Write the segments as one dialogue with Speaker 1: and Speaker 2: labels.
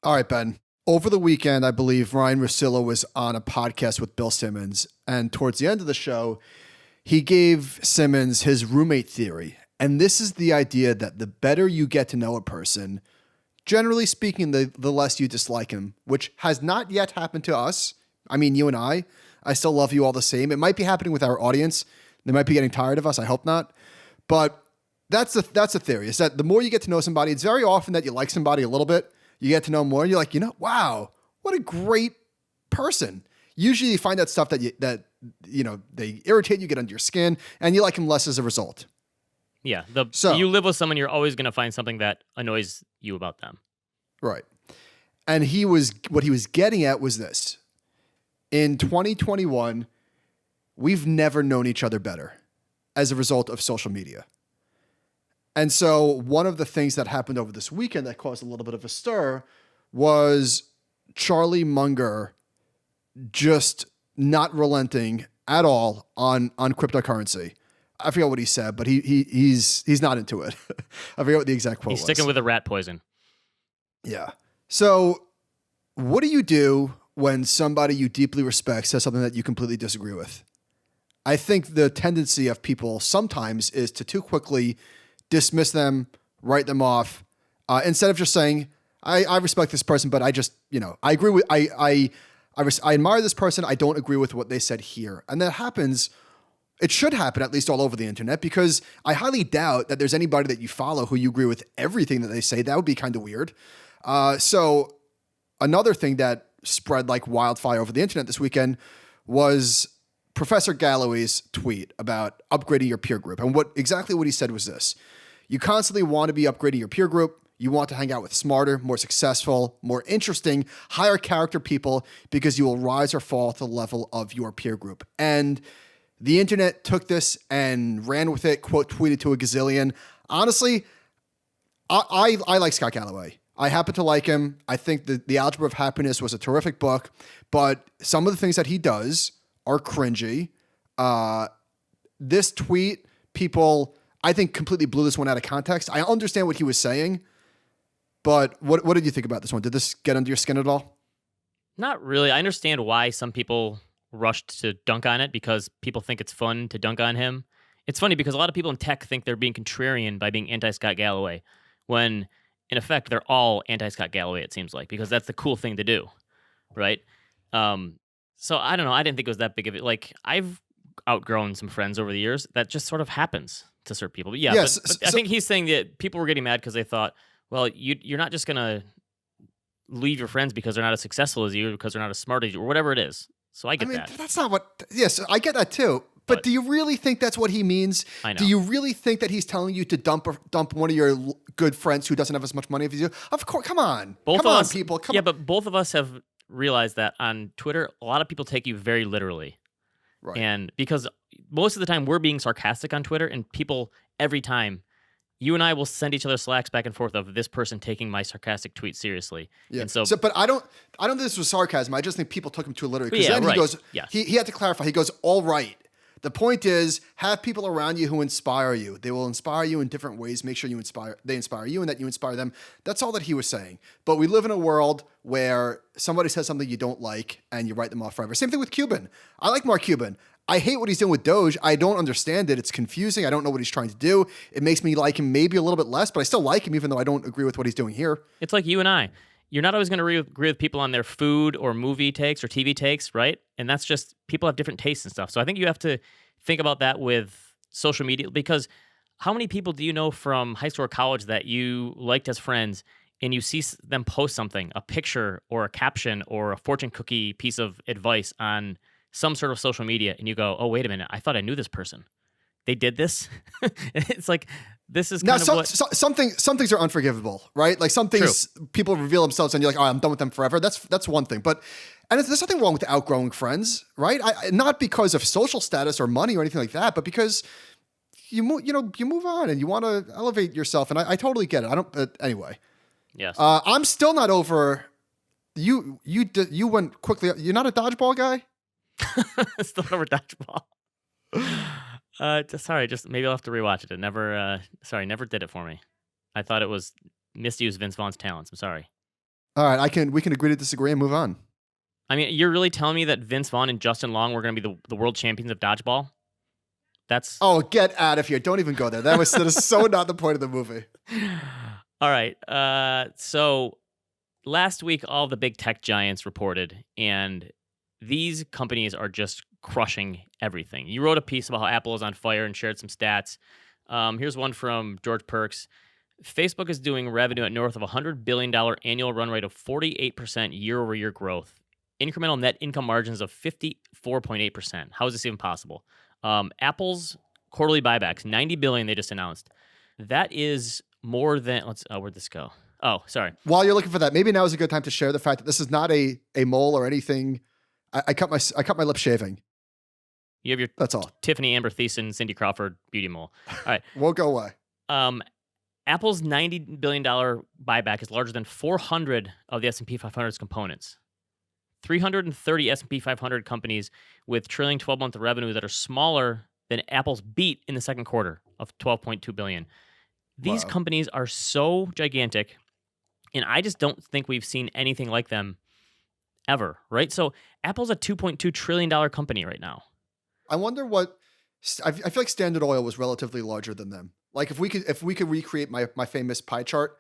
Speaker 1: All right, Ben. Over the weekend, I believe Ryan Russillo was on a podcast with Bill Simmons. And towards the end of the show, he gave Simmons his roommate theory. And this is the idea that the better you get to know a person, generally speaking, the less you dislike him, which has not yet happened to us. I mean, you and I still love you all the same. It might be happening with our audience. They might be getting tired of us. I hope not. But that's the theory, is that the more you get to know somebody, it's very often that you like somebody a little bit. You get to know more, and you're like, wow, what a great person. Usually you find that stuff that they irritate you, get under your skin, and you like them less as a result.
Speaker 2: Yeah, you live with someone, you're always going to find something that annoys you about them.
Speaker 1: Right. And what he was getting at was this. In 2021, we've never known each other better as a result of social media. And so one of the things that happened over this weekend that caused a little bit of a stir was Charlie Munger just not relenting at all on cryptocurrency. I forget what he said, but he's not into it. I forget what the exact quote was.
Speaker 2: He's sticking with the rat poison.
Speaker 1: Yeah. So what do you do when somebody you deeply respect says something that you completely disagree with? I think the tendency of people sometimes is to too quickly dismiss them, write them off, instead of just saying, I respect this person, but I just, I agree with, I admire this person. I don't agree with what they said here. And that happens. It should happen at least all over the internet, because I highly doubt that there's anybody that you follow who you agree with everything that they say. That would be kind of weird. So another thing that spread like wildfire over the internet this weekend was Professor Galloway's tweet about upgrading your peer group. And exactly what he said was this: you constantly want to be upgrading your peer group. You want to hang out with smarter, more successful, more interesting, higher character people, because you will rise or fall to the level of your peer group. And the internet took this and ran with it, quote, tweeted to a gazillion. Honestly, I like Scott Galloway. I happen to like him. I think the Algebra of Happiness was a terrific book, but some of the things that he does are cringy. This tweet, people, I think, completely blew this one out of context. I understand what he was saying, but what did you think about this one? Did this get under your skin at all?
Speaker 2: Not really. I understand why some people rushed to dunk on it, because people think it's fun to dunk on him. It's funny because a lot of people in tech think they're being contrarian by being anti-Scott Galloway, when in effect they're all anti-Scott Galloway, it seems like, because that's the cool thing to do, right? So I don't know. I didn't think it was that big of it. Like, I've outgrown some friends over the years. That just sort of happens to certain people. But yeah,
Speaker 1: yes,
Speaker 2: but I think he's saying that people were getting mad because they thought, well, you're not just going to leave your friends because they're not as successful as you, or because they're not as smart as you, or whatever it is. So I get that.
Speaker 1: That's not what... Yes, I get that too. But do you really think that's what he means?
Speaker 2: I know.
Speaker 1: Do you really think that he's telling you to dump one of your good friends who doesn't have as much money as you? Of course, come on. Come on, people. Come on.
Speaker 2: But both of us have realized that on Twitter, a lot of people take you very literally.
Speaker 1: Right.
Speaker 2: And because most of the time we're being sarcastic on Twitter, and people every time, you and I will send each other slacks back and forth of this person taking my sarcastic tweet seriously.
Speaker 1: Yeah.
Speaker 2: And so
Speaker 1: but I don't think this was sarcasm. I just think people took him too literally. Because
Speaker 2: Yeah,
Speaker 1: then
Speaker 2: right.
Speaker 1: he goes,
Speaker 2: Yes.
Speaker 1: he had to clarify. He goes, all right. The point is, have people around you who inspire you. They will inspire you in different ways. Make sure they inspire you and that you inspire them. That's all that he was saying. But we live in a world where somebody says something you don't like and you write them off forever. Same thing with Cuban. I like Mark Cuban. I hate what he's doing with Doge. I don't understand it. It's confusing. I don't know what he's trying to do. It makes me like him maybe a little bit less, but I still like him even though I don't agree with what he's doing here.
Speaker 2: it's like you and I. You're not always going to agree with people on their food or movie takes or TV takes, right? And that's just, people have different tastes and stuff. So I think you have to think about that with social media, because how many people do you know from high school or college that you liked as friends, and you see them post something, a picture or a caption or a fortune cookie piece of advice on some sort of social media, and you go, oh, wait a minute, I thought I knew this person. They did this? It's like, this is kind of what...
Speaker 1: Some things are unforgivable, right? Like some things people reveal themselves and you're like, oh, I'm done with them forever. That's one thing. But there's nothing wrong with outgrowing friends, right? Not because of social status or money or anything like that, but because you move on and you want to elevate yourself. And I totally get it. Anyway.
Speaker 2: Yes.
Speaker 1: I'm still not over... You went quickly... You're not a dodgeball guy?
Speaker 2: Still over dodgeball. Sorry, just maybe I'll have to rewatch it. It never did it for me. I thought it was misused Vince Vaughn's talents. I'm sorry.
Speaker 1: All right, we can agree to disagree and move on.
Speaker 2: I mean, you're really telling me that Vince Vaughn and Justin Long were going to be the world champions of dodgeball? That's
Speaker 1: Oh, get out of here. Don't even go there. That is so not the point of the movie.
Speaker 2: all right. So last week, all the big tech giants reported, and these companies are just crushing everything. You wrote a piece about how Apple is on fire and shared some stats. Here's one from George Perks. Facebook is doing revenue at north of $100 billion annual run rate of 48% year-over-year growth. Incremental net income margins of 54.8%. How is this even possible? Apple's quarterly buybacks, $90 billion they just announced. That is more than, where'd this go? Oh, sorry.
Speaker 1: While you're looking for that, maybe now is a good time to share the fact that this is not a mole or anything. I cut my lip shaving.
Speaker 2: You have your
Speaker 1: That's all.
Speaker 2: Tiffany Amber Thiessen, Cindy Crawford beauty mole. All right.
Speaker 1: Won't go away.
Speaker 2: Apple's $90 billion buyback is larger than 400 of the S&P 500's components. 330 S&P 500 companies with trailing 12-month revenue that are smaller than Apple's beat in the second quarter of $12.2 billion. These companies are so gigantic, and I just don't think we've seen anything like them ever, right? So Apple's a $2.2 trillion company right now.
Speaker 1: I wonder what I feel like Standard Oil was relatively larger than them. Like if we could recreate my famous pie chart,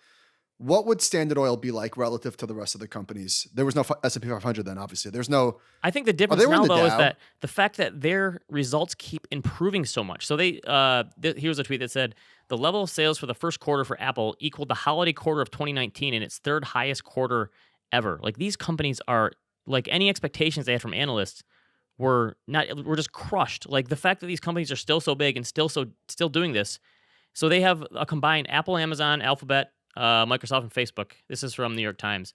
Speaker 1: what would Standard Oil be like relative to the rest of the companies? There was no S&P 500 then, obviously. There's no.
Speaker 2: I think the difference now, though, is that the fact that their results keep improving so much. So here's a tweet that said, the level of sales for the first quarter for Apple equaled the holiday quarter of 2019 and its third highest quarter ever. Like these companies are, like any expectations they had from analysts were just crushed. Like the fact that these companies are still so big and still doing this. So they have a combined Apple, Amazon, Alphabet, Microsoft, and Facebook. This is from New York Times.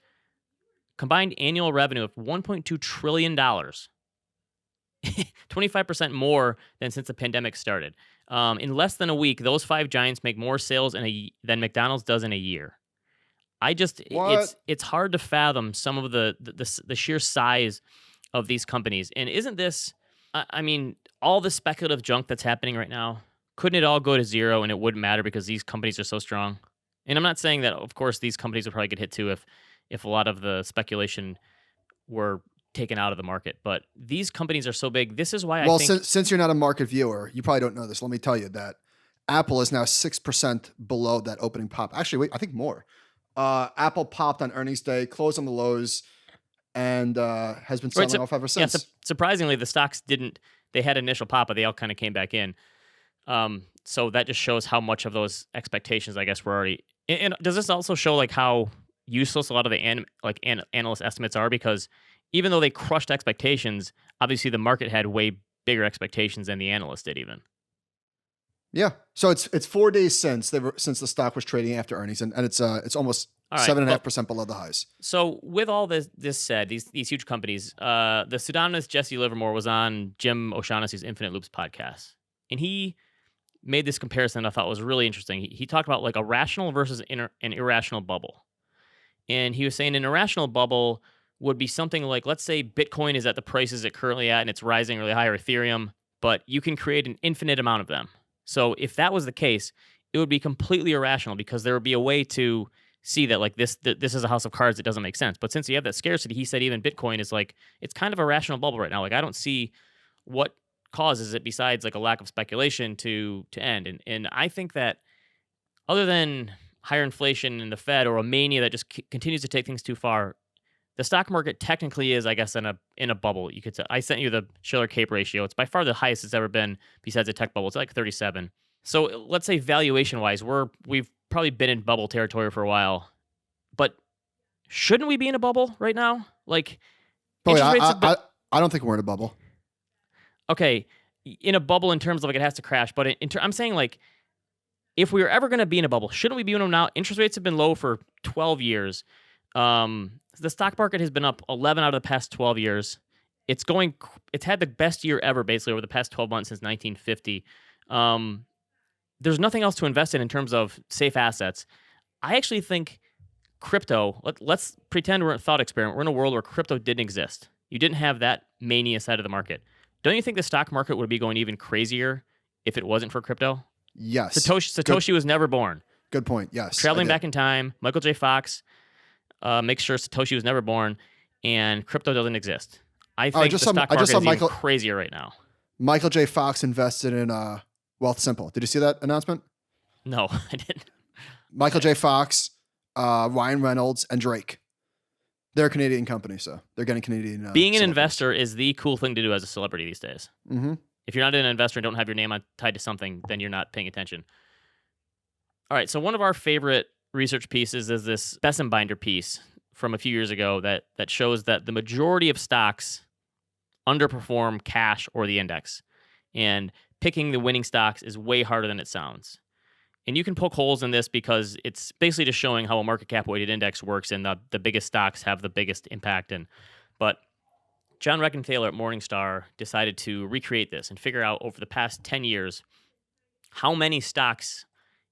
Speaker 2: Combined annual revenue of $1.2 trillion. 25% more than since the pandemic started. In less than a week, those five giants make more sales than McDonald's does in a year. It's hard to fathom some of the sheer size of these companies. And isn't this, I mean, all the speculative junk that's happening right now, couldn't it all go to zero and it wouldn't matter because these companies are so strong? And I'm not saying that, of course, these companies would probably get hit too if a lot of the speculation were taken out of the market. But these companies are so big. This is why I think...
Speaker 1: since you're not a market viewer, you probably don't know this. Let me tell you that Apple is now 6% below that opening pop. Actually, wait, I think more. Apple popped on earnings day, closed on the lows, and has been selling off ever since.
Speaker 2: Yeah, surprisingly, the stocks didn't... They had initial pop, but they all kind of came back in. So that just shows how much of those expectations, I guess, were already... And does this also show like how useless a lot of the analyst estimates are? Because even though they crushed expectations, obviously the market had way bigger expectations than the analyst did even.
Speaker 1: Yeah. So it's 4 days since the stock was trading after earnings, and it's almost 7.5% below the highs.
Speaker 2: So with all this said, these huge companies, the pseudonymous Jesse Livermore was on Jim O'Shaughnessy's Infinite Loops podcast, and he made this comparison I thought was really interesting. He talked about like a rational versus an irrational bubble. And he was saying an irrational bubble would be something like, let's say Bitcoin is at the prices it currently at and it's rising really high, or Ethereum, but you can create an infinite amount of them. So if that was the case, it would be completely irrational because there would be a way to see that like this is a house of cards that doesn't make sense. But since you have that scarcity, he said even Bitcoin is like, it's kind of a rational bubble right now. Like I don't see what causes it besides like a lack of speculation to end. And I think that other than higher inflation in the Fed or a mania that just continues to take things too far, the stock market technically is, I guess, in a bubble. You could say. I sent you the Shiller Cape ratio. It's by far the highest it's ever been besides the tech bubble. It's like 37. So let's say valuation wise, we've probably been in bubble territory for a while, but shouldn't we be in a bubble right now? Like,
Speaker 1: I don't think we're in a bubble.
Speaker 2: Okay, in a bubble in terms of like it has to crash, but I'm saying like if we were ever going to be in a bubble, shouldn't we be in them now? Interest rates have been low for 12 years. The stock market has been up 11 out of the past 12 years. It's had the best year ever basically over the past 12 months since 1950. There's nothing else to invest in terms of safe assets. I actually think crypto, let's pretend we're a thought experiment. We're in a world where crypto didn't exist. You didn't have that mania side of the market. Don't you think the stock market would be going even crazier if it wasn't for crypto?
Speaker 1: Yes.
Speaker 2: Satoshi was never born.
Speaker 1: Good point. Yes.
Speaker 2: Traveling back in time, Michael J. Fox. make sure Satoshi was never born, and crypto doesn't exist. I
Speaker 1: Oh,
Speaker 2: think the stock market is
Speaker 1: Michael,
Speaker 2: even crazier right now.
Speaker 1: Michael J. Fox invested in Wealth Simple. Did you see that announcement?
Speaker 2: No, I didn't.
Speaker 1: Michael J. Fox, Ryan Reynolds, and Drake. They're a Canadian company, so they're getting Canadian.
Speaker 2: Being an investor is the cool thing to do as a celebrity these days.
Speaker 1: Mm-hmm.
Speaker 2: If you're not an investor and don't have your name tied to something, then you're not paying attention. All right, so one of our favorite research pieces is this Binder piece from a few years ago that shows that the majority of stocks underperform cash or the index. And picking the winning stocks is way harder than it sounds. And you can poke holes in this because it's basically just showing how a market cap weighted index works, and the biggest stocks have the biggest impact. But John Reckenthaler at Morningstar decided to recreate this and figure out over the past 10 years how many stocks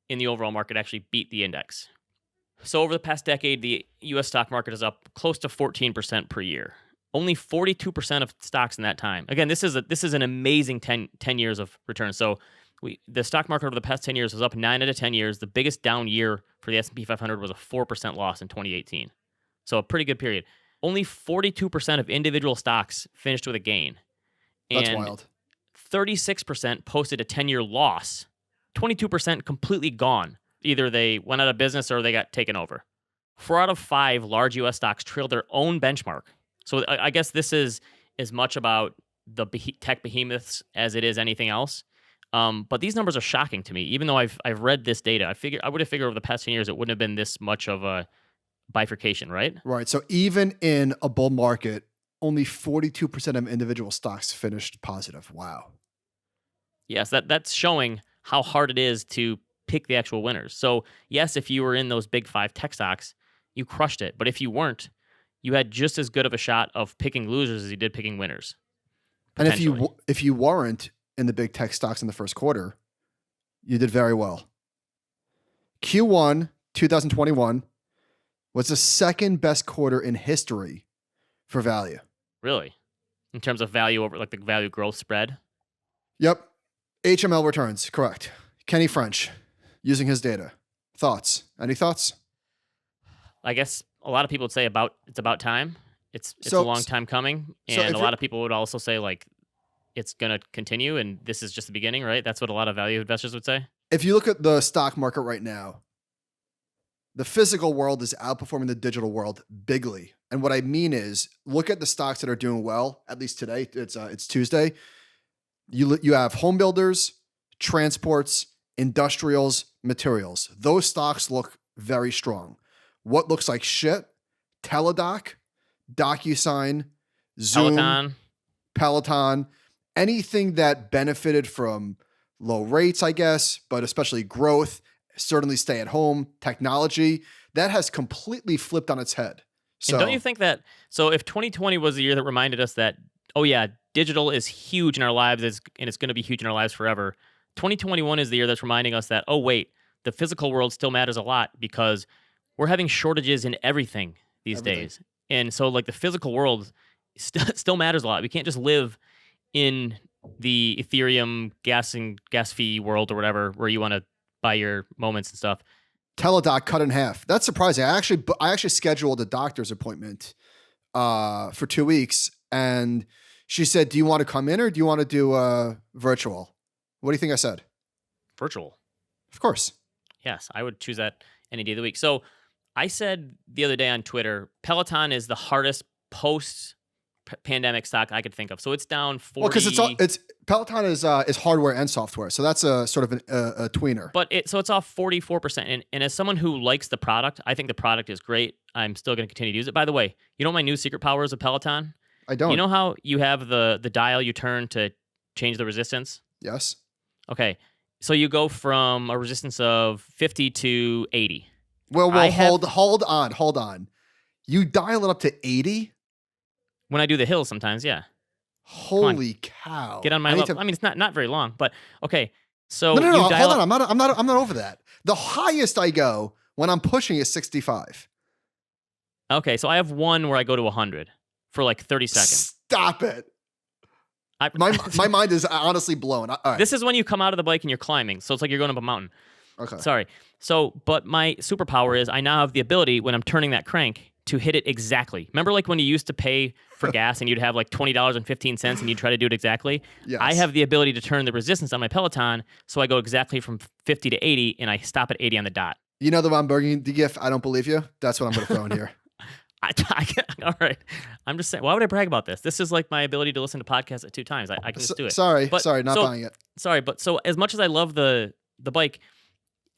Speaker 2: in the overall market actually beat the index. So over the past decade, the U.S. stock market is up close to 14% per year. Only 42% of stocks in that time. Again, this is an amazing 10 years of return. So the stock market over the past 10 years was up 9 out of 10 years. The biggest down year for the S&P 500 was a 4% loss in 2018. So a pretty good period. Only 42% of individual stocks finished with a gain.
Speaker 1: That's wild.
Speaker 2: 36% posted a 10-year loss. 22% completely gone. Either they went out of business or they got taken over. 4 out of 5 large U.S. stocks trailed their own benchmark. So I guess this is as much about the tech behemoths as it is anything else. But these numbers are shocking to me. Even though I've read this data, I would have figured over the past 10 years it wouldn't have been this much of a bifurcation, right?
Speaker 1: Right. So even in a bull market, only 42% of individual stocks finished positive. Wow.
Speaker 2: Yes, that's showing how hard it is to pick the actual winners. So yes, if you were in those big 5 tech stocks, you crushed it. But if you weren't, you had just as good of a shot of picking losers as you did picking winners.
Speaker 1: And if you weren't in the big tech stocks in the first quarter, you did very well. Q1 2021 was the second best quarter in history for value.
Speaker 2: Really? In terms of value over like the value growth spread?
Speaker 1: Yep. HML returns, correct. Kenny French, using his data. Thoughts? Any thoughts?
Speaker 2: I guess a lot of people would say it's about time. It's a long time coming. And a lot of people would also say like it's going to continue and this is just the beginning, right? That's what a lot of value investors would say.
Speaker 1: If you look at the stock market right now, the physical world is outperforming the digital world bigly. And what I mean is, look at the stocks that are doing well, at least today. It's Tuesday. You have home builders, transports, industrials, materials. Those stocks look very strong. What looks like shit? Teladoc, DocuSign, Zoom, Peloton, anything that benefited from low rates, I guess, but especially growth, certainly stay at home, technology, that has completely flipped on its head. So,
Speaker 2: and don't you think that, so if 2020 was the year that reminded us that, oh yeah, digital is huge in our lives and it's going to be huge in our lives forever, 2021 is the year that's reminding us that, oh wait, the physical world still matters a lot because we're having shortages in everything these days. And so like the physical world still matters a lot. We can't just live in the Ethereum gas fee world or whatever, where you want to buy your moments and stuff.
Speaker 1: Teladoc cut in half. That's surprising. I actually scheduled a doctor's appointment for 2 weeks, and she said, "Do you want to come in or do you want to do virtual?" What do you think I said?
Speaker 2: Virtual.
Speaker 1: Of course.
Speaker 2: Yes, I would choose that any day of the week. So I said the other day on Twitter, Peloton is the hardest post-pandemic stock I could think of. So it's down 40.
Speaker 1: Well, because it's Peloton is hardware and software, so that's a sort of a tweener.
Speaker 2: But it's off 44%. And as someone who likes the product, I think the product is great. I'm still going to continue to use it. By the way, you know what my new secret power is of Peloton?
Speaker 1: I don't.
Speaker 2: You know how you have the dial you turn to change the resistance?
Speaker 1: Yes.
Speaker 2: Okay. So you go from a resistance of 50 to 80.
Speaker 1: Well, hold on. You dial it up to 80?
Speaker 2: When I do the hills sometimes, yeah.
Speaker 1: Holy cow.
Speaker 2: Get on my level. I mean, it's not very long, but okay. So
Speaker 1: no, hold on. I'm not over that. The highest I go when I'm pushing is 65.
Speaker 2: Okay, so I have one where I go to 100 for like 30 seconds.
Speaker 1: Stop it. My mind is honestly blown. All right.
Speaker 2: This is when you come out of the bike and you're climbing. So it's like you're going up a mountain.
Speaker 1: Okay.
Speaker 2: Sorry. So, but my superpower is I now have the ability when I'm turning that crank to hit it exactly. Remember like when you used to pay for gas and you'd have like $20.15 and you'd try to do it exactly?
Speaker 1: Yes.
Speaker 2: I have the ability to turn the resistance on my Peloton so I go exactly from 50 to 80 and I stop at 80 on the dot.
Speaker 1: You know the Ron Burgundy gif, I don't believe you? That's what I'm going to throw in here.
Speaker 2: All right. I'm just saying, why would I brag about this? This is like my ability to listen to podcasts at 2 times. I can just do it.
Speaker 1: Sorry, not buying it.
Speaker 2: Sorry, but so as much as I love the bike,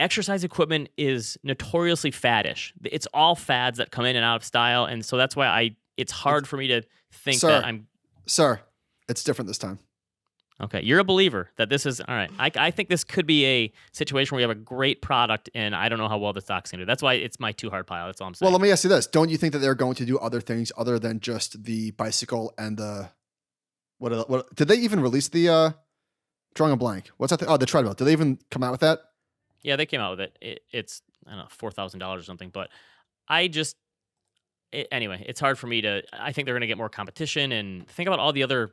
Speaker 2: exercise equipment is notoriously faddish. It's all fads that come in and out of style, and so that's why it's hard for me to think that I'm...
Speaker 1: Sir, it's different this time.
Speaker 2: Okay, you're a believer that this is... All right, I think this could be a situation where we have a great product, and I don't know how well the stock's going to do. That's why it's my too hard pile. That's all I'm saying.
Speaker 1: Well, let me ask you this. Don't you think that they're going to do other things other than just the bicycle and the... What did they even release the... drawing a blank. What's that thing? Oh, the treadmill. Did they even come out with that?
Speaker 2: Yeah, they came out with it. It's, I don't know, $4,000 or something. But anyway, it's hard for me to... I think they're going to get more competition, and think about all the other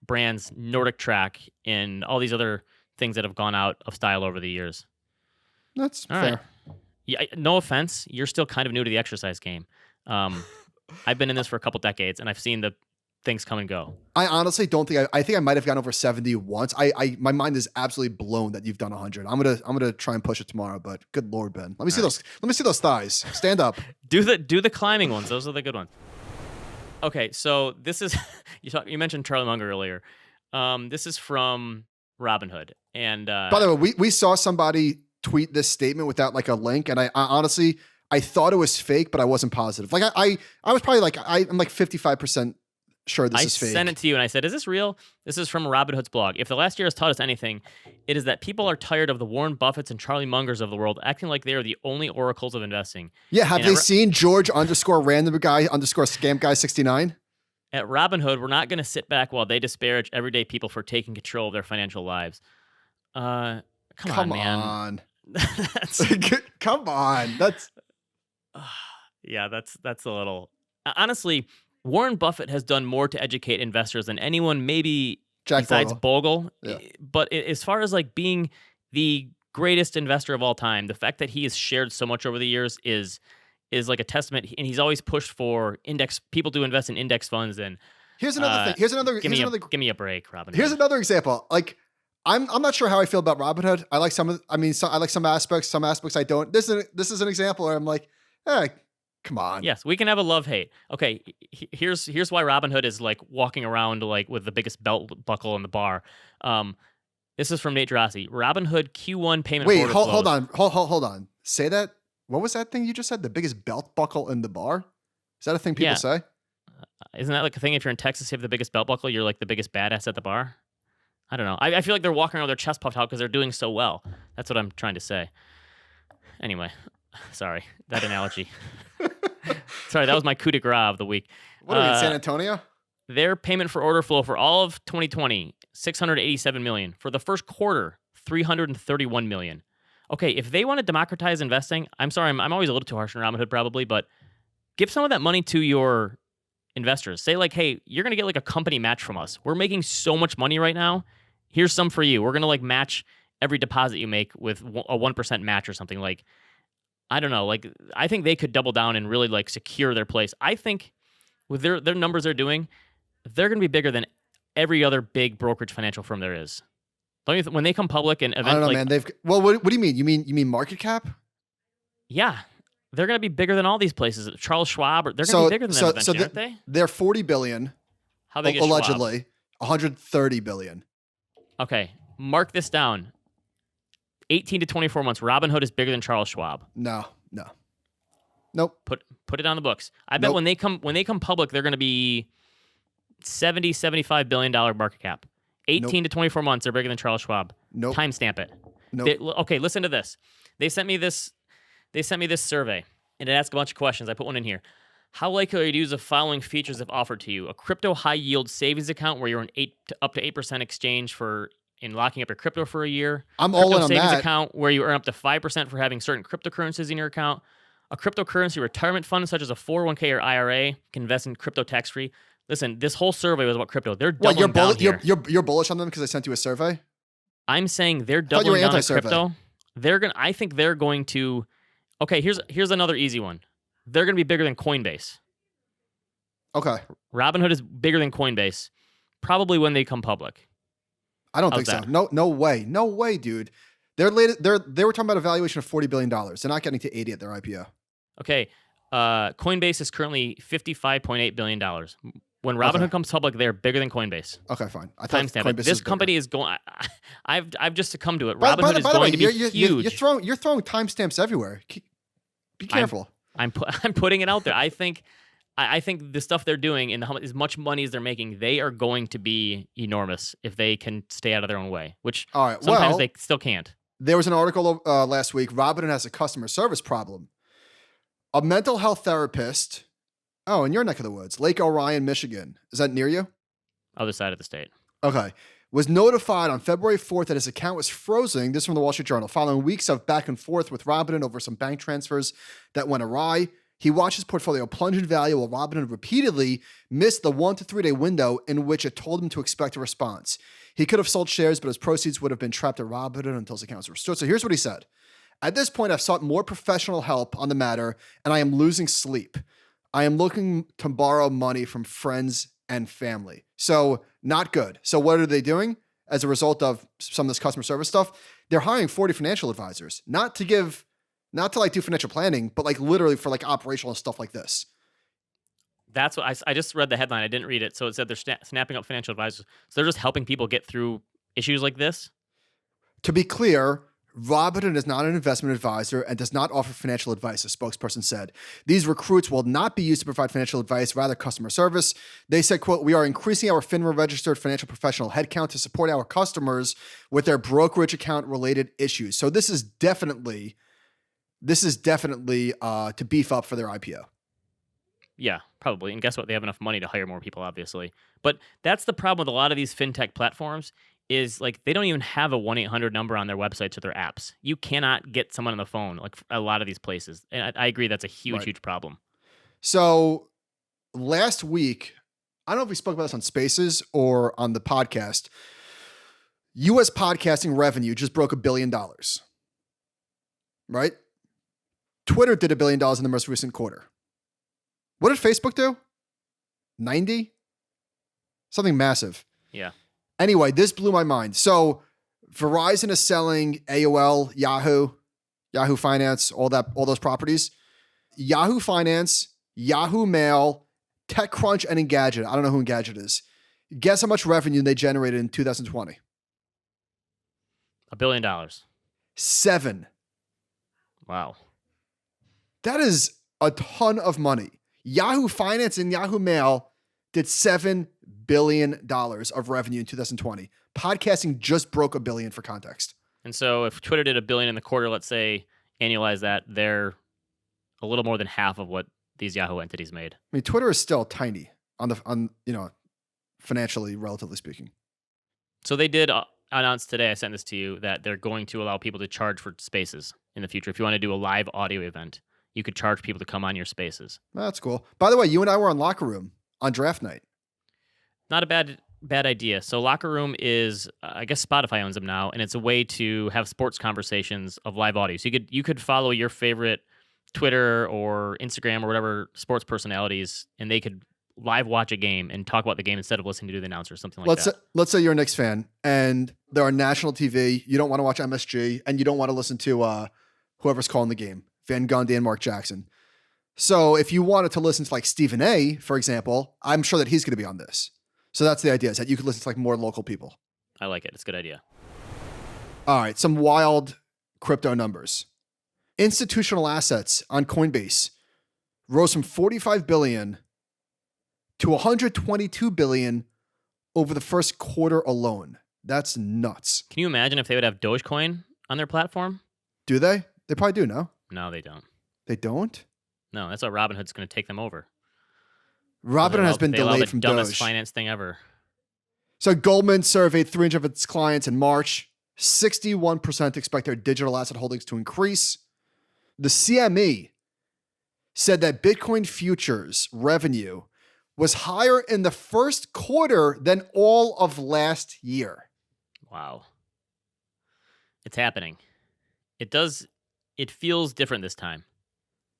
Speaker 2: brands, Nordic Track, and all these other things that have gone out of style over the years.
Speaker 1: That's
Speaker 2: all
Speaker 1: fair.
Speaker 2: Right. Yeah, no offense. You're still kind of new to the exercise game. I've been in this for a couple decades, and I've seen the things come and go.
Speaker 1: I honestly don't think I think I might have gone over 70 once. My mind is absolutely blown that you've done 100. I'm gonna try and push it tomorrow, but good Lord, Ben. Let me see those. Let me see those thighs. Stand up.
Speaker 2: Do the climbing ones. Those are the good ones. Okay, so this is you mentioned Charlie Munger earlier. This is from Robinhood, and
Speaker 1: by the way, we saw somebody tweet this statement without like a link, and I honestly thought it was fake, but I wasn't positive. Like I was probably like I'm like 55% sure this is fake.
Speaker 2: I sent it to you and I said, is this real? This is from Robinhood's blog. If the last year has taught us anything, it is that people are tired of the Warren Buffetts and Charlie Mungers of the world acting like they are the only oracles of investing.
Speaker 1: Yeah, have they seen George _random guy _scam guy 69?
Speaker 2: At Robinhood, we're not going to sit back while they disparage everyday people for taking control of their financial lives. Come on.
Speaker 1: Come on. That's
Speaker 2: yeah, that's a little... Honestly, Warren Buffett has done more to educate investors than anyone, maybe besides Bogle.
Speaker 1: Yeah.
Speaker 2: But as far as like being the greatest investor of all time, the fact that he has shared so much over the years is like a testament. And he's always pushed for people to invest in index funds. And
Speaker 1: here's another thing.
Speaker 2: Give me a break, Robin.
Speaker 1: Here's another example. Like I'm not sure how I feel about Robinhood. I like I like some aspects. Some aspects I don't. This is an example where I'm like, come on.
Speaker 2: Yes, we can have a love-hate. Okay, here's why Robinhood is like walking around like with the biggest belt buckle in the bar. This is from Nate Drossi. Robinhood Q1 payment.
Speaker 1: Wait, hold on. Say that. What was that thing you just said? The biggest belt buckle in the bar? Is that a thing people say?
Speaker 2: Isn't that like a thing? If you're in Texas, you have the biggest belt buckle. You're like the biggest badass at the bar. I don't know. I feel like they're walking around with their chest puffed out because they're doing so well. That's what I'm trying to say. Anyway, sorry that analogy. Sorry, that was my coup de grace of the week.
Speaker 1: What are we in San Antonio?
Speaker 2: Their payment for order flow for all of 2020, $687 million. For the first quarter, $331 million. Okay, if they want to democratize investing, I'm sorry, I'm always a little too harsh on Robinhood probably, but give some of that money to your investors. Say like, hey, you're going to get like a company match from us. We're making so much money right now. Here's some for you. We're going to like match every deposit you make with a 1% match or something. Like, I don't know. Like, I think they could double down and really like secure their place. I think with their numbers they're doing, they're going to be bigger than every other big brokerage financial firm there is. Don't you when they come public and eventually,
Speaker 1: I don't know, man. What do you mean? You mean market cap?
Speaker 2: Yeah, they're going to be bigger than all these places. Charles Schwab, they're going to be bigger than them eventually, aren't they?
Speaker 1: They're $40 billion.
Speaker 2: How big is
Speaker 1: allegedly?
Speaker 2: Schwab?
Speaker 1: $130 billion.
Speaker 2: Okay, mark this down. 18 to 24 months. Robinhood is bigger than Charles Schwab.
Speaker 1: No. Nope.
Speaker 2: Put it on the books. I bet when they come public, they're going to be $75 billion market cap. 18 to 24 months, they're bigger than Charles Schwab.
Speaker 1: Nope.
Speaker 2: Timestamp it.
Speaker 1: Nope.
Speaker 2: Okay, listen to this. They sent me this survey, and it asked a bunch of questions. I put one in here. How likely are you to use the following features if offered to you? A crypto high-yield savings account where you're an up to 8% exchange in locking up your crypto for a year.
Speaker 1: I'm all in on that.
Speaker 2: Crypto savings account where you earn up to 5% for having certain cryptocurrencies in your account. A cryptocurrency retirement fund such as a 401k or IRA can invest in crypto tax-free. Listen, this whole survey was about crypto. They're doubling down here.
Speaker 1: You're bullish on them because I sent you a survey?
Speaker 2: I'm saying they're doubling down on crypto. I think they're going to... Okay, here's another easy one. they're going to be bigger than Coinbase.
Speaker 1: Okay.
Speaker 2: Robinhood is bigger than Coinbase, probably when they come public.
Speaker 1: I don't
Speaker 2: How's
Speaker 1: think
Speaker 2: that?
Speaker 1: so. No way, dude. They were talking about a valuation of $40 billion. They're not getting to 80 at their IPO.
Speaker 2: Okay. Coinbase is currently $55.8 billion. When Robinhood comes public, they're bigger than Coinbase.
Speaker 1: Okay, fine. I thought
Speaker 2: Timestamp it.
Speaker 1: Coinbase
Speaker 2: This
Speaker 1: was
Speaker 2: company is going. I've just succumbed to it.
Speaker 1: By
Speaker 2: Robinhood is
Speaker 1: the way,
Speaker 2: going to be huge.
Speaker 1: You're throwing timestamps everywhere. Be careful.
Speaker 2: I'm putting it out there. I think the stuff they're doing and as much money as they're making, they are going to be enormous if they can stay out of their own way. Which
Speaker 1: All right,
Speaker 2: sometimes
Speaker 1: well,
Speaker 2: they still can't.
Speaker 1: There was an article last week. Robinhood has a customer service problem. A mental health therapist. Oh, in your neck of the woods, Lake Orion, Michigan. Is that near you?
Speaker 2: Other side of the state.
Speaker 1: Okay. Was notified on February 4th that his account was frozen. This is from the Wall Street Journal. Following weeks of back and forth with Robinhood over some bank transfers that went awry, he watched his portfolio plunge in value while Robinhood repeatedly missed the 1 to 3 day window in which it told him to expect a response. He could have sold shares, but his proceeds would have been trapped at Robinhood until his accounts were restored. So here's what he said. At this point, I've sought more professional help on the matter, and I am losing sleep. I am looking to borrow money from friends and family. So not good. So what are they doing as a result of some of this customer service stuff? They're hiring 40 financial advisors, not to do financial planning, but like literally for like operational stuff like this.
Speaker 2: That's what I just read the headline. I didn't read it. So it said they're snapping up financial advisors. So they're just helping people get through issues like this.
Speaker 1: To be clear, Robinhood is not an investment advisor and does not offer financial advice, a spokesperson said. These recruits will not be used to provide financial advice, rather customer service. They said, quote, we are increasing our FINRA registered financial professional headcount to support our customers with their brokerage account related issues. So this is definitely to beef up for their IPO.
Speaker 2: Yeah, probably. And guess what? They have enough money to hire more people, obviously. But that's the problem with a lot of these fintech platforms is like they don't even have a 1-800 number on their websites or their apps. You cannot get someone on the phone like a lot of these places. And I agree that's a huge problem.
Speaker 1: So last week, I don't know if we spoke about this on Spaces or on the podcast, U.S. podcasting revenue just broke $1 billion, right? Twitter did $1 billion in the most recent quarter. What did Facebook do? 90? Something massive.
Speaker 2: Yeah.
Speaker 1: Anyway, this blew my mind. So Verizon is selling AOL, Yahoo Finance, all those properties. Yahoo Finance, Yahoo Mail, TechCrunch, and Engadget. I don't know who Engadget is. Guess how much revenue they generated in 2020?
Speaker 2: $1 billion.
Speaker 1: 7.
Speaker 2: Wow.
Speaker 1: That is a ton of money. Yahoo Finance and Yahoo Mail did $7 billion of revenue in 2020. Podcasting just broke $1 billion for context.
Speaker 2: And so if Twitter did $1 billion in the quarter, let's say annualize that, they're a little more than half of what these Yahoo entities made.
Speaker 1: I mean, Twitter is still tiny on financially, relatively speaking.
Speaker 2: So they did announce today, I sent this to you, that they're going to allow people to charge for spaces in the future. If you want to do a live audio event, you could charge people to come on your spaces.
Speaker 1: That's cool. By the way, you and I were on Locker Room on draft night.
Speaker 2: Not a bad idea. So Locker Room is, I guess Spotify owns them now, and it's a way to have sports conversations of live audio. So you could follow your favorite Twitter or Instagram or whatever sports personalities, and they could live watch a game and talk about the game instead of listening to the announcer or something like that.
Speaker 1: Let's say you're a Knicks fan and they're on national TV. You don't want to watch MSG and you don't want to listen to whoever's calling the game, Van Gundy and Mark Jackson. So if you wanted to listen to like Stephen A, for example, I'm sure that he's going to be on this. So that's the idea, is that you could listen to like more local people.
Speaker 2: I like it. It's a good idea.
Speaker 1: All right, some wild crypto numbers. Institutional assets on Coinbase rose from 45 billion to 122 billion over the first quarter alone. That's nuts.
Speaker 2: Can you imagine if they would have Dogecoin on their platform?
Speaker 1: Do they? They probably do, no?
Speaker 2: No, they don't.
Speaker 1: They don't?
Speaker 2: No, that's why Robinhood's going to take them over.
Speaker 1: Robinhood has been delayed from
Speaker 2: dumbest
Speaker 1: Doge.
Speaker 2: finance thing ever.
Speaker 1: So Goldman surveyed 300 of its clients in March. 61% expect their digital asset holdings to increase. The CME said that Bitcoin futures revenue was higher in the first quarter than all of last year.
Speaker 2: Wow. It's happening. It feels different this time.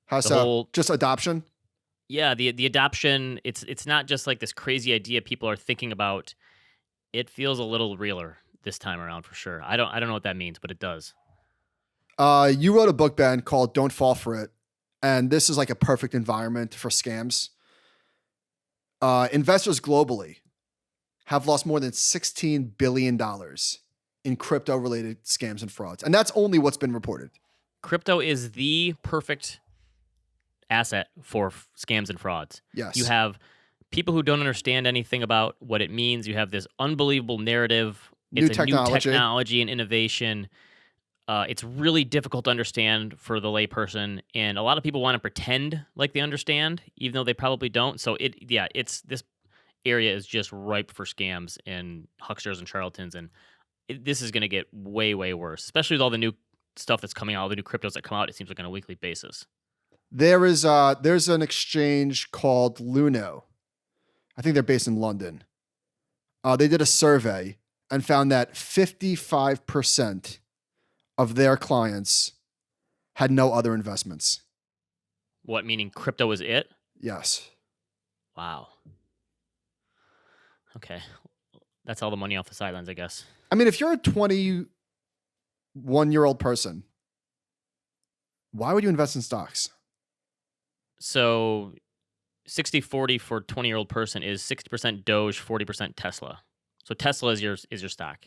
Speaker 1: How so? Just adoption?
Speaker 2: Yeah, the adoption, it's not just like this crazy idea people are thinking about. It feels a little realer this time around for sure. I don't know what that means, but it does.
Speaker 1: You wrote a book, Ben, called Don't Fall for It. And this is like a perfect environment for scams. Investors globally have lost more than $16 billion in crypto-related scams and frauds. And that's only what's been reported.
Speaker 2: Crypto is the perfect asset for scams and frauds.
Speaker 1: Yes.
Speaker 2: You have people who don't understand anything about what it means. You have this unbelievable narrative. It's new technology and innovation. It's really difficult to understand for the layperson, and a lot of people want to pretend like they understand, even though they probably don't. So this area is just ripe for scams and hucksters and charlatans, and this is going to get way, way worse, especially with all the new stuff that's coming out, all the new cryptos that come out. It seems like on a weekly basis.
Speaker 1: There's an exchange called Luno. I think they're based in London. They did a survey and found that 55% of their clients had no other investments.
Speaker 2: What, meaning crypto is it?
Speaker 1: Yes.
Speaker 2: Wow. Okay. That's all the money off the sidelines, I guess.
Speaker 1: I mean, if you're a 21-year-old person, why would you invest in stocks?
Speaker 2: So 60-40 for a 20-year-old person is 60% Doge, 40% Tesla. So Tesla is your stock.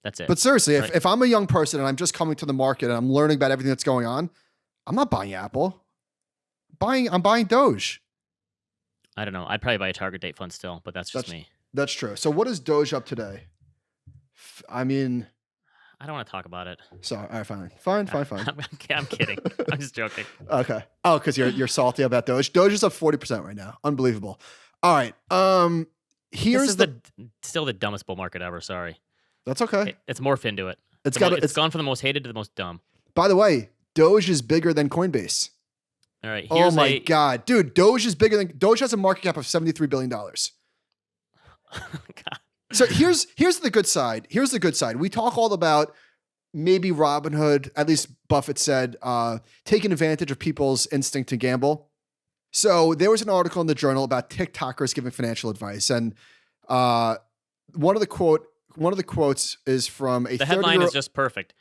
Speaker 2: That's it.
Speaker 1: But seriously, right? if I'm a young person and I'm just coming to the market and I'm learning about everything that's going on, I'm not buying Apple. I'm buying Doge.
Speaker 2: I don't know. I'd probably buy a target date fund still, but that's me.
Speaker 1: That's true. So what is Doge up today? I mean,
Speaker 2: I don't want to talk about it.
Speaker 1: Sorry. All right, fine.
Speaker 2: I'm kidding. I'm just joking.
Speaker 1: Okay. Oh, because you're salty about Doge. Doge is up 40% right now. Unbelievable. All right. Here's
Speaker 2: still the dumbest bull market ever. Sorry.
Speaker 1: That's okay.
Speaker 2: It's morphed into it. It's gone from the most hated to the most dumb.
Speaker 1: By the way, Doge is bigger than Coinbase.
Speaker 2: All right.
Speaker 1: Oh my God, dude! Doge has a market cap of $73 billion. God. So here's the good side. Here's the good side. We talk all about maybe Robinhood, at least Buffett said, taking advantage of people's instinct to gamble. So there was an article in the Journal about TikTokers giving financial advice, and one of the quotes is from
Speaker 2: The headline is just perfect.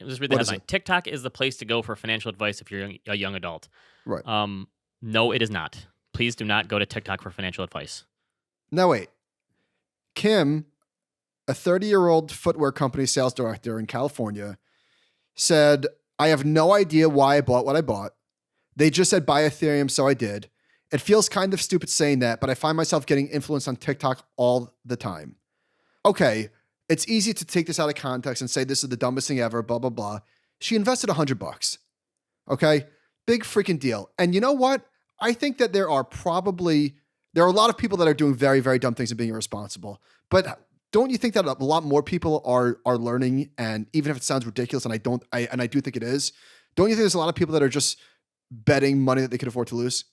Speaker 2: Just read the headline. TikTok is the place to go for financial advice if you're a young adult.
Speaker 1: Right.
Speaker 2: No, it is not. Please do not go to TikTok for financial advice.
Speaker 1: Now wait. Kim, a 30-year-old footwear company sales director in California, said, I have no idea why I bought what I bought. They just said buy Ethereum, so I did. It feels kind of stupid saying that, but I find myself getting influenced on TikTok all the time. Okay, it's easy to take this out of context and say this is the dumbest thing ever, blah, blah, blah. She invested $100. Okay? Big freaking deal. And you know what? I think that there are a lot of people that are doing very, very dumb things and being irresponsible. But don't you think that a lot more people are learning? And even if it sounds ridiculous, and I do think it is, don't you think there's a lot of people that are just betting money that they could afford to lose?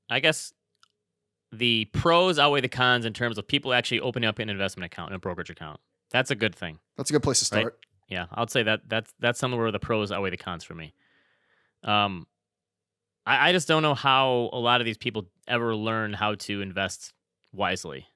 Speaker 2: I guess the pros outweigh the cons in terms of people actually opening up an investment account and a brokerage account. That's a good thing.
Speaker 1: That's a good place to start.
Speaker 2: Right? Yeah, I would say that's somewhere where the pros outweigh the cons for me. I just don't know how a lot of these people ever learn how to invest wisely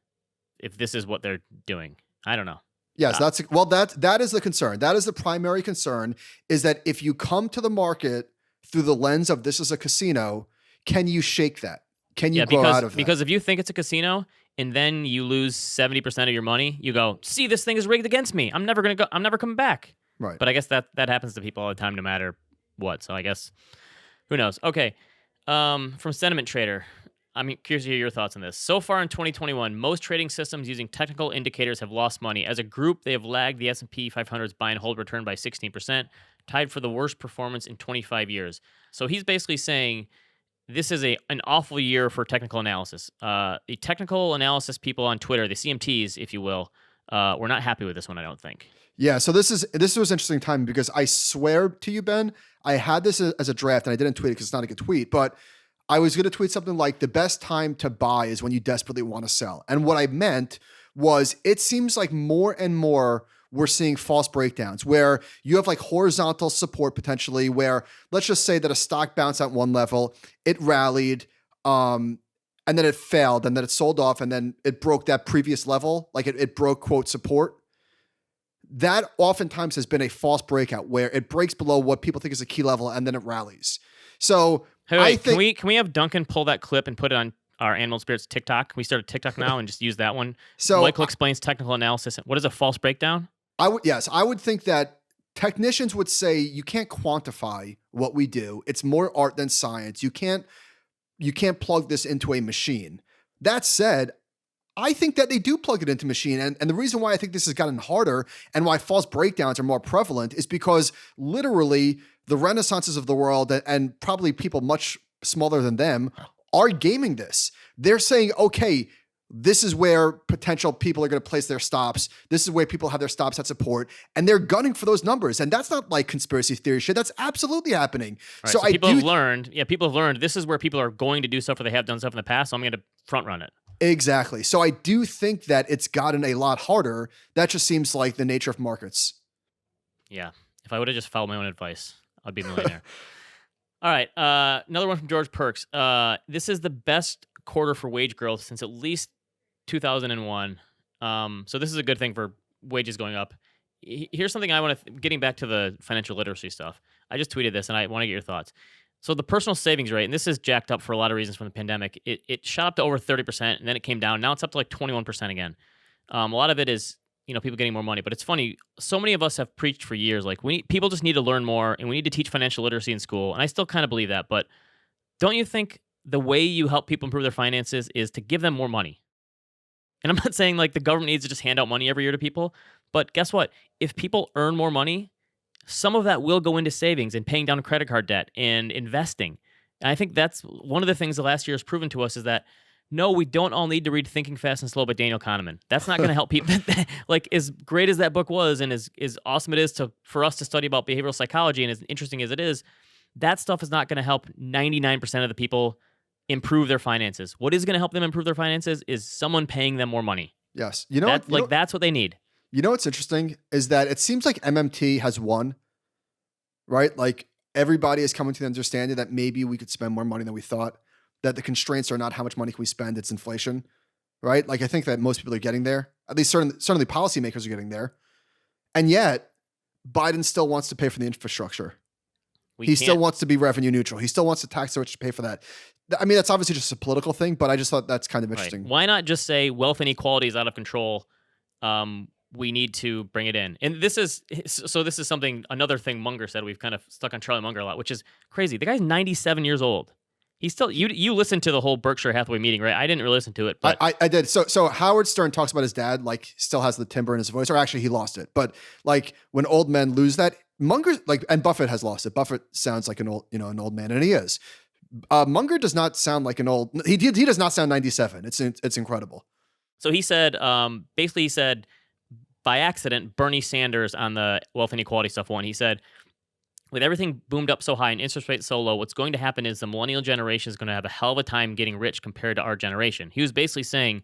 Speaker 2: if this is what they're doing. I don't know.
Speaker 1: Yes, that is the concern. That is the primary concern, is that if you come to the market through the lens of this is a casino, can you shake that? Can you grow out of that?
Speaker 2: Because if you think it's a casino and then you lose 70% of your money, you go, see, this thing is rigged against me. I'm never coming back.
Speaker 1: Right.
Speaker 2: But I guess that happens to people all the time, no matter what. So I guess, who knows? Okay. From Sentiment Trader, I'm curious to hear your thoughts on this. So far in 2021, most trading systems using technical indicators have lost money. As a group, they have lagged the S&P 500's buy and hold return by 16%, tied for the worst performance in 25 years. So he's basically saying this is an awful year for technical analysis. The technical analysis people on Twitter, the CMTs, if you will, were not happy with this one, I don't think.
Speaker 1: Yeah, so this was interesting time because I swear to you, Ben, I had this as a draft and I didn't tweet it because it's not a good tweet, but I was going to tweet something like the best time to buy is when you desperately want to sell. And what I meant was it seems like more and more we're seeing false breakdowns where you have like horizontal support potentially where let's just say that a stock bounced at one level, it rallied, and then it failed and then it sold off and then it broke that previous level. Like it broke quote support. That oftentimes has been a false breakout where it breaks below what people think is a key level and then it rallies. So
Speaker 2: Hey,
Speaker 1: I
Speaker 2: wait,
Speaker 1: think
Speaker 2: can we have Duncan pull that clip and put it on our Animal Spirits TikTok? Can we start a TikTok now and just use that one?
Speaker 1: so.
Speaker 2: Michael explains technical analysis. What is a false breakdown?
Speaker 1: I would think that technicians would say you can't quantify what we do. It's more art than science. You can't plug this into a machine. That said, I think that they do plug it into machine. And the reason why I think this has gotten harder and why false breakdowns are more prevalent is because literally the renaissances of the world and probably people much smaller than them are gaming this. They're saying, okay, this is where potential people are going to place their stops. This is where people have their stops at support, and they're gunning for those numbers. And that's not like conspiracy theory shit. That's absolutely happening.
Speaker 2: Right, so people have learned this is where people are going to do stuff or they have done stuff in the past. So I'm going to front run it.
Speaker 1: Exactly. So I do think that it's gotten a lot harder. That just seems like the nature of markets.
Speaker 2: Yeah. If I would have just followed my own advice, I'd be a millionaire. All right. Another one from George Perks. This is the best quarter for wage growth since at least 2001. So this is a good thing for wages going up. Here's something I want to, getting back to the financial literacy stuff. I just tweeted this and I want to get your thoughts. So the personal savings rate, and this is jacked up for a lot of reasons from the pandemic, it shot up to over 30% and then it came down. Now it's up to like 21% again. A lot of it is, people getting more money, but it's funny. So many of us have preached for years, like people just need to learn more and we need to teach financial literacy in school. And I still kind of believe that, but don't you think the way you help people improve their finances is to give them more money? And I'm not saying like the government needs to just hand out money every year to people, but guess what? If people earn more money, some of that will go into savings and paying down credit card debt and investing. And I think that's one of the things the last year has proven to us is that, no, we don't all need to read Thinking Fast and Slow by Daniel Kahneman. That's not going to help people. Like, as great as that book was and as awesome it is for us to study about behavioral psychology and as interesting as it is, that stuff is not going to help 99% of the people improve their finances. What is going to help them improve their finances is someone paying them more money.
Speaker 1: Yes.
Speaker 2: That's what they need.
Speaker 1: You know what's interesting is that it seems like MMT has won, right? Like everybody is coming to the understanding that maybe we could spend more money than we thought, that the constraints are not how much money can we spend, it's inflation, right? Like I think that most people are getting there. At least certainly policymakers are getting there. And yet Biden still wants to pay for the infrastructure. He still wants to be revenue neutral. He still wants to tax the rich to pay for that. I mean, that's obviously just a political thing, but I just thought that's kind of interesting.
Speaker 2: Right. Why not just say wealth inequality is out of control? We need to bring it in. And this is another thing Munger said. We've kind of stuck on Charlie Munger a lot, which is crazy. The guy's 97 years old. He's still, you listened to the whole Berkshire Hathaway meeting, right? I didn't really listen to it, but
Speaker 1: I did. So Howard Stern talks about his dad, like still has the timbre in his voice, or actually he lost it. But like when old men lose that, Munger, like, and Buffett has lost it. Buffett sounds like an old man, and he is. Munger does not sound like an old. He does not sound 97. It's incredible.
Speaker 2: So he said, basically, he said by accident, Bernie Sanders on the wealth inequality stuff won. He said, with everything boomed up so high and interest rates so low, what's going to happen is the millennial generation is going to have a hell of a time getting rich compared to our generation. He was basically saying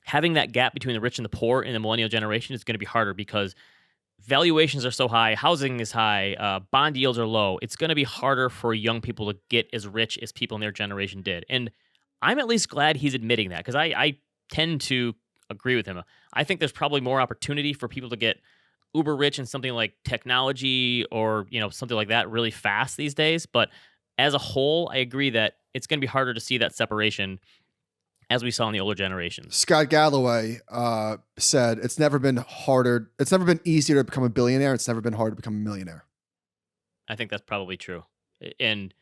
Speaker 2: having that gap between the rich and the poor in the millennial generation is going to be harder because valuations are so high, housing is high, bond yields are low. It's going to be harder for young people to get as rich as people in their generation did. And I'm at least glad he's admitting that because I tend to agree with him. I think there's probably more opportunity for people to get uber rich in something like technology or something like that really fast these days. But as a whole, I agree that it's going to be harder to see that separation as we saw in the older generations.
Speaker 1: Scott Galloway said it's never been harder. It's never been easier to become a billionaire. It's never been harder to become a millionaire.
Speaker 2: I think that's probably true. And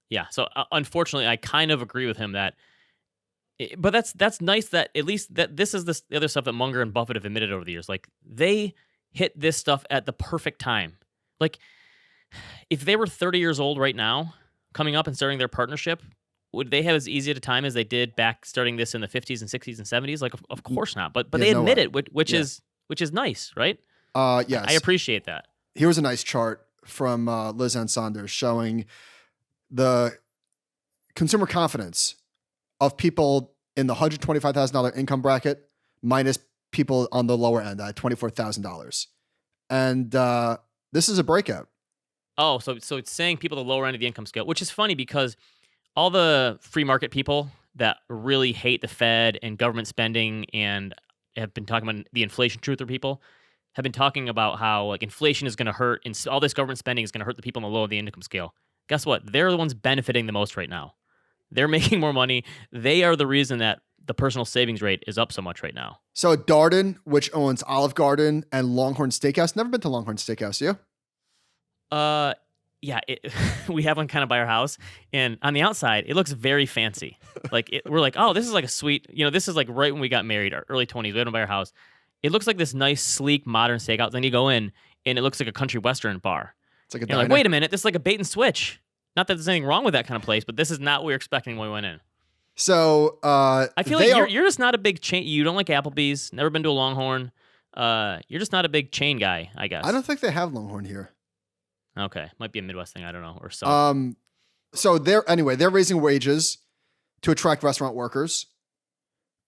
Speaker 2: yeah, so unfortunately, I kind of agree with him that. But that's nice that at least that this is the other stuff that Munger and Buffett have admitted over the years. Like they hit this stuff at the perfect time. Like if they were 30 years old right now, coming up and starting their partnership, would they have as easy a time as they did back starting this in the 50s and 60s and 70s? Like of course not. But they admit it, which is nice, right?
Speaker 1: Yes.
Speaker 2: I appreciate that.
Speaker 1: Here's a nice chart from Liz Ann Saunders showing the consumer confidence of people in the $125,000 income bracket minus people on the lower end at $24,000. And this is a breakout.
Speaker 2: Oh, so it's saying people at the lower end of the income scale, which is funny because all the free market people that really hate the Fed and government spending and have been talking about the inflation truther people have been talking about how like inflation is going to hurt and all this government spending is going to hurt the people on the low of the income scale. Guess what? They're the ones benefiting the most right now. They're making more money. They are the reason that the personal savings rate is up so much right now.
Speaker 1: So Darden, which owns Olive Garden and Longhorn Steakhouse. Never been to Longhorn Steakhouse, you?
Speaker 2: Yeah, we have one kind of by our house, and on the outside, it looks very fancy. Like we're like, oh, this is like a sweet, this is like right when we got married, our early 20s. We had one by our house. It looks like this nice, sleek, modern steakhouse. Then you go in, and it looks like a country western bar.
Speaker 1: It's like a
Speaker 2: you're like, wait a minute, this is like a bait and switch. Not that there's anything wrong with that kind of place, but this is not what we were expecting when we went in.
Speaker 1: So
Speaker 2: I feel like you're just not a big chain. You don't like Applebee's. Never been to a Longhorn. You're just not a big chain guy, I guess.
Speaker 1: I don't think they have Longhorn here.
Speaker 2: Okay, might be a Midwest thing. I don't know, or so.
Speaker 1: So they're raising wages to attract restaurant workers.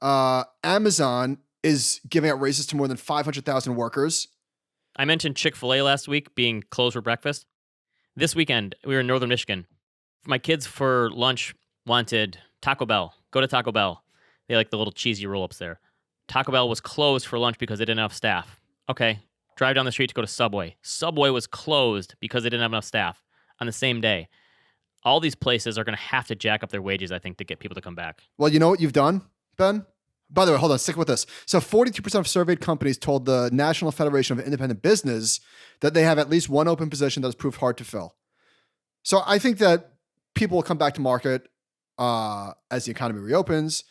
Speaker 1: Amazon is giving out raises to more than 500,000 workers.
Speaker 2: I mentioned Chick-fil-A last week being closed for breakfast. This weekend, we were in northern Michigan. My kids for lunch wanted Taco Bell. Go to Taco Bell. They like the little cheesy roll-ups there. Taco Bell was closed for lunch because they didn't have enough staff. Okay, drive down the street to go to Subway. Subway was closed because they didn't have enough staff on the same day. All these places are going to have to jack up their wages, I think, to get people to come back.
Speaker 1: Well, you know what you've done, Ben? By the way, hold on, stick with this. So 42% of surveyed companies told the National Federation of Independent Business that they have at least one open position that has proved hard to fill. So I think that people will come back to market as the economy reopens,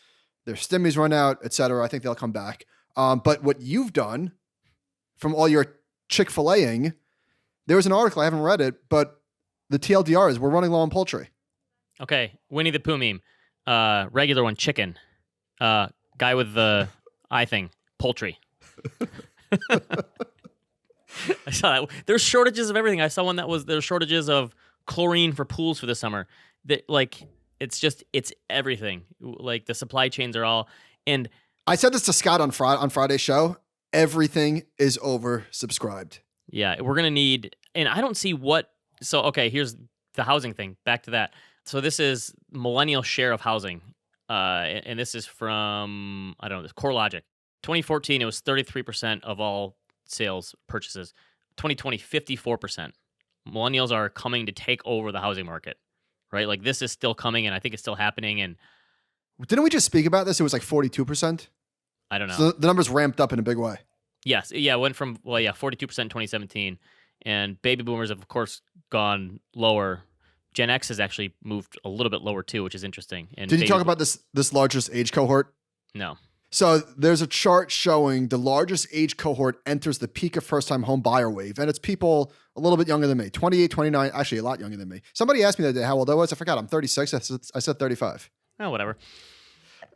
Speaker 1: their stimmies run out, et cetera. I think they'll come back. But what you've done from all your Chick-fil-A-ing, there was an article, I haven't read it, but the TLDR is we're running low on poultry. Okay,
Speaker 2: Winnie the Pooh meme. Regular one, chicken. Guy with the eye thing, poultry. I saw that. There's shortages of everything. I saw one that was there's shortages of chlorine for pools for the summer. That it's everything. Like the supply chains are all. And
Speaker 1: I said this to Scott on Friday's show. Everything is oversubscribed.
Speaker 2: Yeah, we're gonna need. And I don't see what. So okay, here's the housing thing. Back to that. So this is millennial share of housing. And this is from, I don't know, this CoreLogic. 2014, it was 33% of all sales purchases. 2020, 54%. Millennials are coming to take over the housing market, right? Like this is still coming, and I think it's still happening. And
Speaker 1: didn't we just speak about this? It was like 42%.
Speaker 2: I don't know.
Speaker 1: So the numbers ramped up in a big way.
Speaker 2: Yes, yeah, it went from 42% in 2017, and baby boomers have of course gone lower. Gen X has actually moved a little bit lower too, which is interesting. And
Speaker 1: did you talk about this largest age cohort?
Speaker 2: No.
Speaker 1: So there's a chart showing the largest age cohort enters the peak of first-time home buyer wave, and it's people a little bit younger than me, 28, 29, actually a lot younger than me. Somebody asked me that day how old I was. I forgot. I'm 36. I said 35.
Speaker 2: Oh, whatever.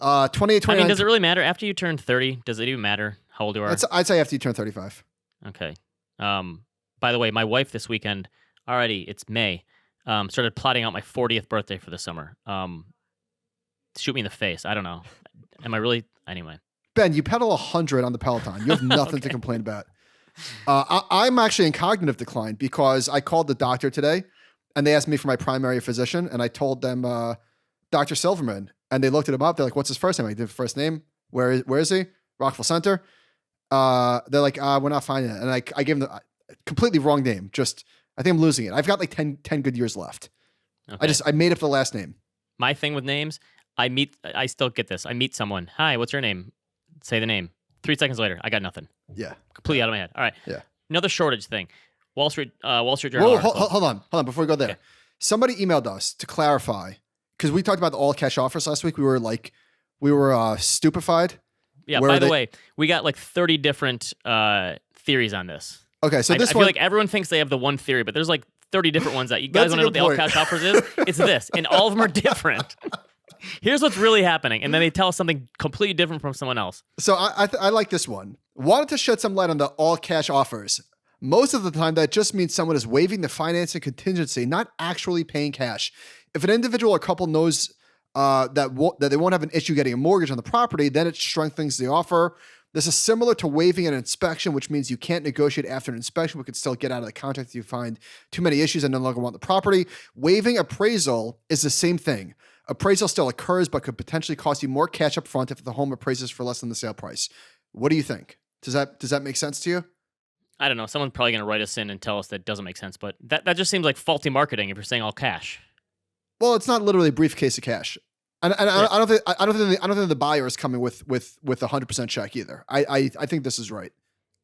Speaker 1: 28, 29.
Speaker 2: I mean, does it really matter? After you turn 30, does it even matter how old you are?
Speaker 1: I'd say after you turn 35.
Speaker 2: Okay. By the way, my wife this weekend, already, it's May, started plotting out my 40th birthday for the summer. Shoot me in the face. I don't know. Am I really? Anyway.
Speaker 1: Ben, you pedal 100 on the Peloton. You have nothing to complain about. I'm actually in cognitive decline because I called the doctor today and they asked me for my primary physician and I told them Dr. Silverman, and they looked him up. They're like, what's his first name? I did first name. Where is he? Rockville Center. They're like, we're not finding it. And I gave them the completely wrong name. I think I'm losing it. I've got like 10 good years left. Okay. I made up the last name.
Speaker 2: My thing with names, I still get this. I meet someone. Hi, what's your name? Say the name. 3 seconds later, I got nothing.
Speaker 1: Yeah.
Speaker 2: Completely out of my head. All right.
Speaker 1: Yeah.
Speaker 2: Another shortage thing. Wall Street Journal.
Speaker 1: Whoa, hold on. Before we go there. Okay. Somebody emailed us to clarify, because we talked about the all cash offers last week. We were stupefied.
Speaker 2: Yeah, by the way, we got like 30 different theories on this.
Speaker 1: Okay, so
Speaker 2: I feel like everyone thinks they have the one theory, but there's like 30 different ones that you guys want to know what the all cash offers is. It's this, and all of them are different. Here's what's really happening, and then they tell us something completely different from someone else.
Speaker 1: So I like this one. Wanted to shed some light on the all cash offers. Most of the time, that just means someone is waiving the financing contingency, not actually paying cash. If an individual or couple knows that they won't have an issue getting a mortgage on the property, then it strengthens the offer. This is similar to waiving an inspection, which means you can't negotiate after an inspection, but could still get out of the contract if you find too many issues and no longer want the property. Waiving appraisal is the same thing. Appraisal still occurs, but could potentially cost you more cash up front if the home appraises for less than the sale price. What do you think? Does that make sense to you?
Speaker 2: I don't know. Someone's probably going to write us in and tell us that doesn't make sense, but that just seems like faulty marketing if you're saying all cash.
Speaker 1: Well, it's not literally a briefcase of cash. And
Speaker 2: Yeah.
Speaker 1: I don't think the buyer is coming with 100% check either. I think this is right.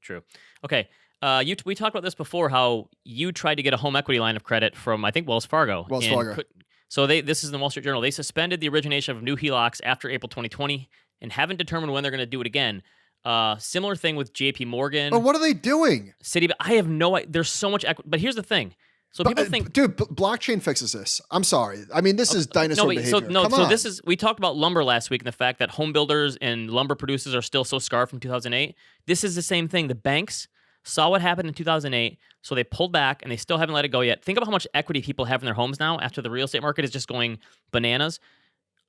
Speaker 2: True. Okay. We talked about this before. How you tried to get a home equity line of credit from, I think, Wells Fargo.
Speaker 1: Wells Fargo.
Speaker 2: So this is in the Wall Street Journal. They suspended the origination of new HELOCs after April 2020 and haven't determined when they're going to do it again. Similar thing with J.P. Morgan.
Speaker 1: But what are they doing?
Speaker 2: Citibank. I have no idea. There's so much equity. But here's the thing. So people think,
Speaker 1: dude, blockchain fixes this. I'm sorry. I mean, this is dinosaur behavior. Come on.
Speaker 2: This is, we talked about lumber last week and the fact that home builders and lumber producers are still so scarred from 2008. This is the same thing. The banks saw what happened in 2008, so they pulled back and they still haven't let it go yet. Think about how much equity people have in their homes now after the real estate market is just going bananas.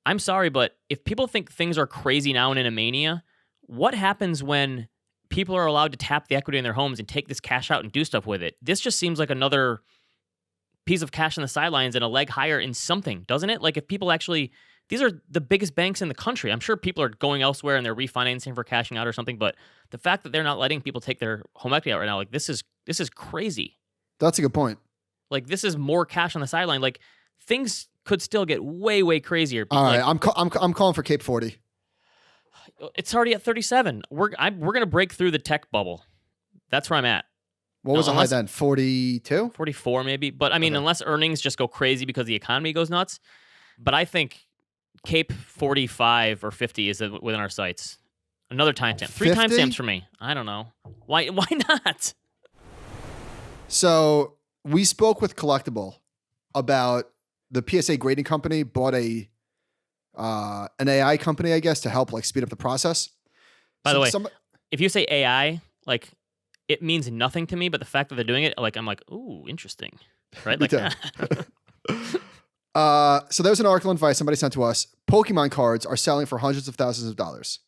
Speaker 2: I'm sorry, but if people think things are crazy now and in a mania, what happens when people are allowed to tap the equity in their homes and take this cash out and do stuff with it? This just seems like another piece of cash on the sidelines and a leg higher in something, doesn't it? Like if people actually, these are the biggest banks in the country. I'm sure people are going elsewhere and they're refinancing for cashing out or something, but the fact that they're not letting people take their home equity out right now, like this is crazy.
Speaker 1: That's a good point.
Speaker 2: Like this is more cash on the sideline. Like things could still get way, way crazier.
Speaker 1: All right,
Speaker 2: like,
Speaker 1: I'm calling for Cape 40.
Speaker 2: It's already at 37. We're gonna break through the tech bubble. That's where I'm at.
Speaker 1: What was the high then? 42?
Speaker 2: 44 maybe. But I mean, unless earnings just go crazy because the economy goes nuts. But I think Cape 45 or 50 is within our sights. Another timestamp. 3 timestamps for me. I don't know. Why not?
Speaker 1: So we spoke with Collectible about the PSA grading company bought an AI company, I guess, to help like speed up the process.
Speaker 2: By the way, if you say AI, like it means nothing to me, but the fact that they're doing it, like I'm like, ooh, interesting, right? Like,
Speaker 1: so there was an article in Vice somebody sent to us. Pokemon cards are selling for hundreds of thousands of dollars.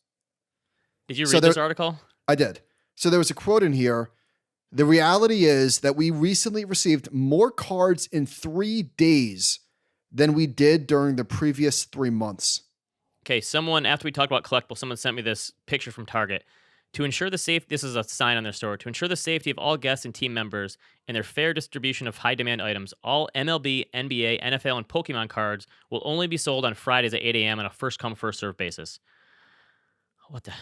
Speaker 2: Did you read this article?
Speaker 1: I did. So there was a quote in here. The reality is that we recently received more cards in 3 days than we did during the previous 3 months.
Speaker 2: Okay, someone, after we talked about collectibles, someone sent me this picture from Target. To ensure the safety, this is a sign on their store, to ensure the safety of all guests and team members and their fair distribution of high-demand items, all MLB, NBA, NFL, and Pokemon cards will only be sold on Fridays at 8 a.m. on a first-come, first-served basis. What the?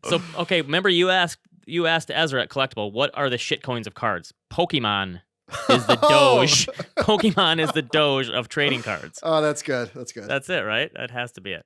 Speaker 2: So, okay, remember you asked Ezra at Collectible, what are the shitcoins of cards? Pokemon is the Doge. Pokemon is the Doge of trading cards.
Speaker 1: Oh, that's good. That's good.
Speaker 2: That's it, right? That has to be it.